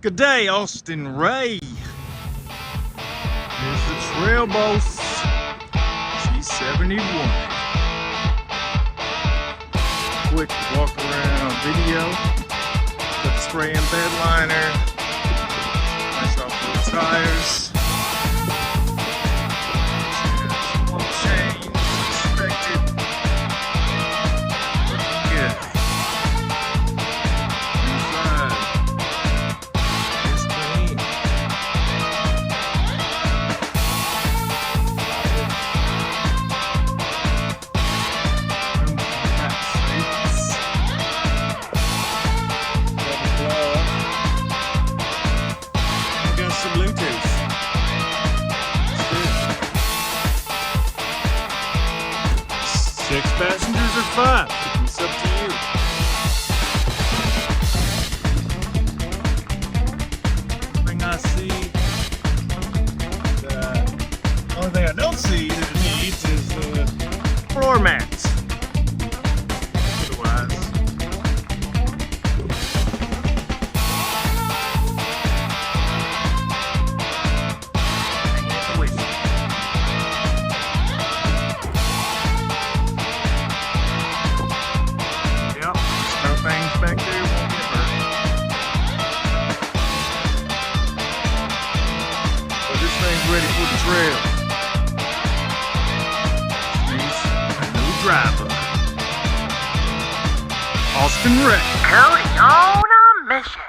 Good day, Austin Ray. Here's the Trail Boss Z71. Quick walk around video. Put the spray in bed liner. Nice off-road tires. Oil change expected. Good. Inside. It's clean. Got some Bluetooth. Six passengers or five? It's up to you. Thing I see, the only thing I don't see that it needs is floor mats. Otherwise, yep, no things back there won't get hurt. But this thing's ready for the trail. Needs a new driver. Austin Ray. Cody on a mission.